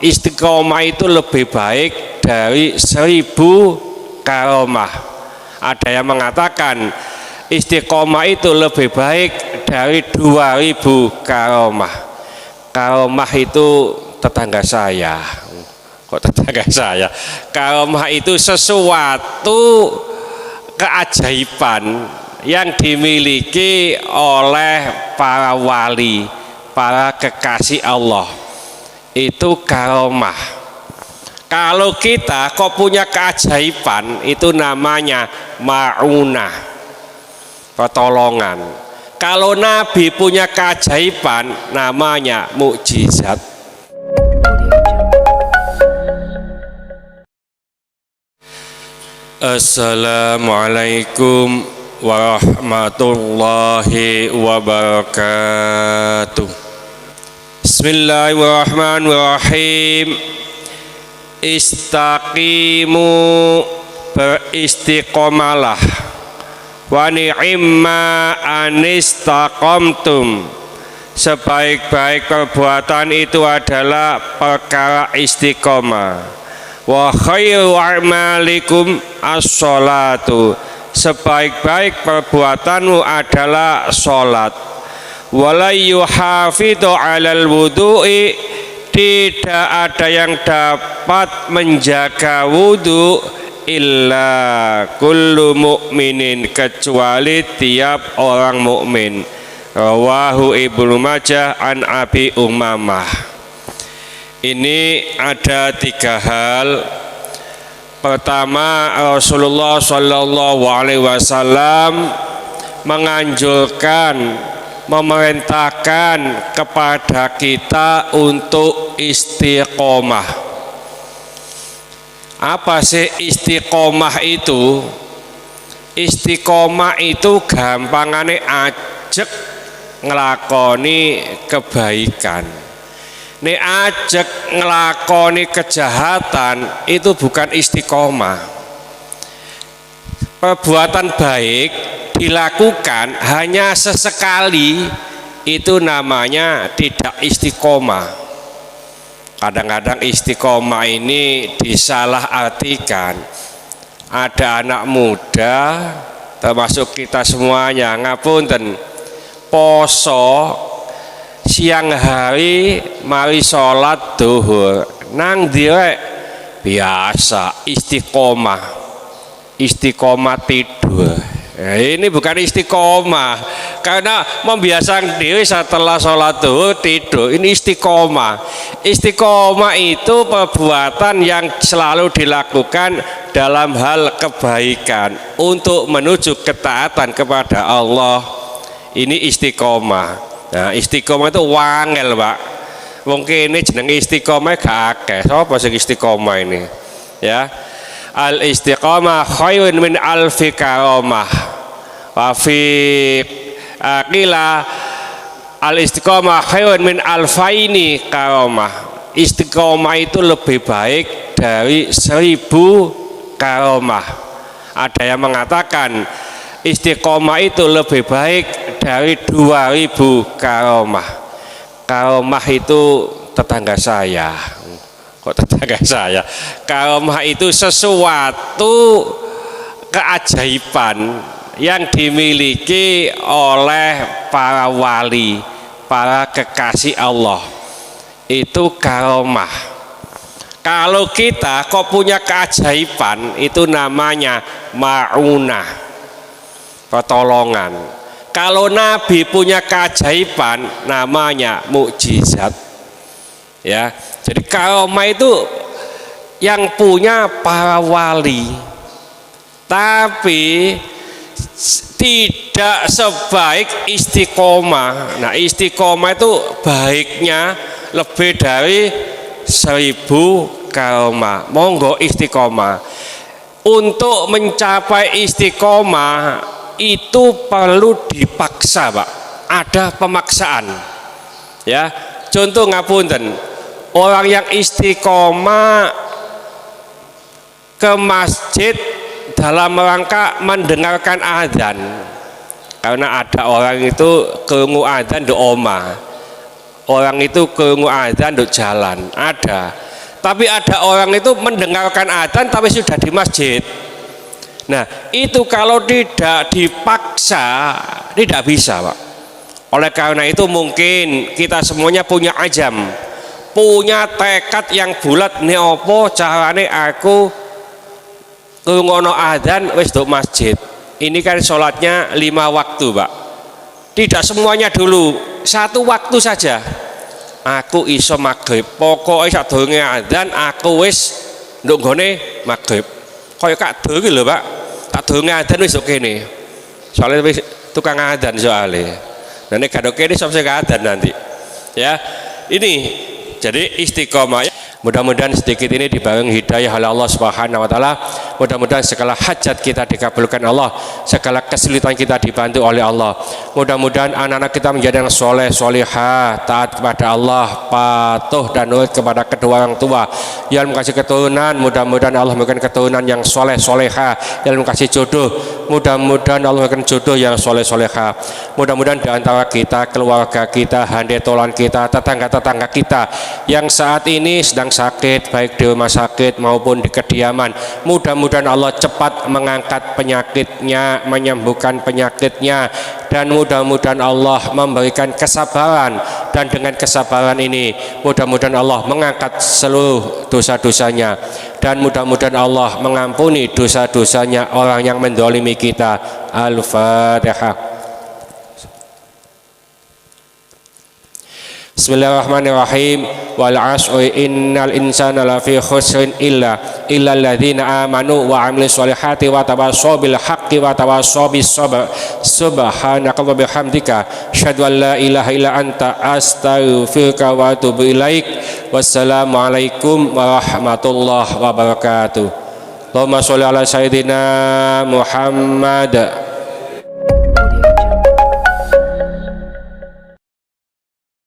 istiqomah itu lebih baik dari 1000 karomah. Ada yang mengatakan istiqomah itu lebih baik dari 2000 karomah. Karomah itu tetangga saya. Kok tetangga saya? Karomah itu sesuatu keajaiban yang dimiliki oleh para wali, para kekasih Allah. Itu karomah. Kalau kita kok punya keajaiban, itu namanya ma'unah, pertolongan. Kalau Nabi punya keajaiban, namanya mukjizat. Assalamualaikum warahmatullahi wabarakatuh. Bismillahirrahmanirrahim. Istaqimu, beristiqomalah. Wa ni'imma anistaqamtum, sebaik-baik perbuatan itu adalah perkara istiqomah. Wa khairu a'malikum as-sholatu, sebaik-baik perbuatanmu adalah sholat. Wala yuhafidhu 'alal wudu'i, tidak ada yang dapat menjaga wudu illa kullu mu'minin, kecuali tiap orang mukmin. Rawahu Ibnu Majah an Abi Umamah. Ini ada 3 hal. Pertama, Rasulullah Shallallahu Alaihi Wasallam menganjurkan, memerintahkan kepada kita untuk istiqomah. Apa sih istiqomah itu? Istiqomah itu gampangane ajek ngelakoni kebaikan. Nek ajek ngelakoni kejahatan itu bukan istiqomah. Perbuatan baik dilakukan hanya sesekali, itu namanya tidak istiqomah. Kadang-kadang istiqomah ini disalahartikan. Ada anak muda, termasuk kita semuanya, ngapunten, poso siang hari mari sholat duhur nang direk biasa istiqomah tidur. Nah, ini bukan istiqomah, karena membiasakan diri setelah sholat duhur tidur. Ini istiqomah. Istiqomah itu perbuatan yang selalu dilakukan dalam hal kebaikan untuk menuju ketaatan kepada Allah. Ini istiqomah. Nah, istiqomah itu wangel, Pak. Wong kene jenenge istiqomah gak akeh. Sapa sing istiqomah ini? Ya. Al istiqomah khairun min alfi karomah. Wa fi qila al istiqomah khairun min alfaini karomah. Istiqomah itu lebih baik dari 1000 karomah. Ada yang mengatakan istiqomah itu lebih baik dari 2000 karomah. Karomah itu tetangga saya. Kok tetangga saya? Karomah itu sesuatu keajaiban yang dimiliki oleh para wali, para kekasih Allah. Itu karomah. Kalau kita kok punya keajaiban, itu namanya ma'unah, pertolongan. Kalau Nabi punya keajaiban, namanya mukjizat. Ya, jadi karomah itu yang punya para wali, tapi tidak sebaik istiqomah. Nah, istiqomah itu baiknya lebih dari 1000 karomah. Monggo istiqomah. Untuk mencapai istiqomah itu perlu dipaksa, Pak. Ada pemaksaan. Ya, contoh ngapunten, orang yang istiqomah ke masjid dalam rangka mendengarkan azan. Karena ada orang itu krungu azan di omah. Orang itu krungu azan di jalan. Ada. Tapi ada orang itu mendengarkan adzan tapi sudah di masjid. Nah, itu kalau tidak dipaksa tidak bisa, Pak. Oleh karena itu mungkin kita semuanya punya azam, punya tekad yang bulat, nih opo carane aku ngrungokno adzan wis nduk masjid. Ini kan sholatnya 5 waktu, Pak. Tidak semuanya dulu, 1 waktu saja. Aku iso maghrib, pokoknya sadurunge adzan aku wis nduk nggone maghrib. Kaya kadhe iki lho, Pak. Sadurunge adzan wis kene. Soalnya wis tukang adzan soalnya. Nah, ini kadok ini sampai keadaan nanti, ya. Ini jadi istiqomah. Mudah-mudahan sedikit ini dibarengi hidayah oleh Allah Subhanahu wa taala. Mudah-mudahan segala hajat kita dikabulkan Allah, segala kesulitan kita dibantu oleh Allah. Mudah-mudahan anak-anak kita menjadi yang soleh, solihah, taat kepada Allah, patuh dan nurut kepada kedua orang tua. Yang kasih keturunan, mudah-mudahan Allah memberikan keturunan yang soleh, solehah. Yang kasih jodoh, mudah-mudahan Allah memberikan jodoh yang soleh, solehah. Mudah-mudahan di antara kita, keluarga kita, handetolan kita, tetangga-tetangga kita yang saat ini sedang sakit, baik di rumah sakit maupun di kediaman, mudah-mudahan Allah cepat mengangkat penyakitnya, menyembuhkan penyakitnya, dan mudah-mudahan Allah memberikan kesabaran, dan dengan kesabaran ini mudah-mudahan Allah mengangkat seluruh dosa-dosanya, dan mudah-mudahan Allah mengampuni dosa-dosanya orang yang mendolimi kita. Al-Fatihah. Bismillahirrahmanirrahim. Wal 'asri innal insana lafi khusrin illa alladzina amanu wa 'amilus solihati wa tawassaw bil haqqi wa tawassaw bis sabr. Subhanaka wa bihamdika asyhadu an la ilaha illa anta astaghfiruka wa atubu ilaik. Wassalamualaikum warahmatullahi wabarakatuh. Allahumma sholli ala sayyidina Muhammad.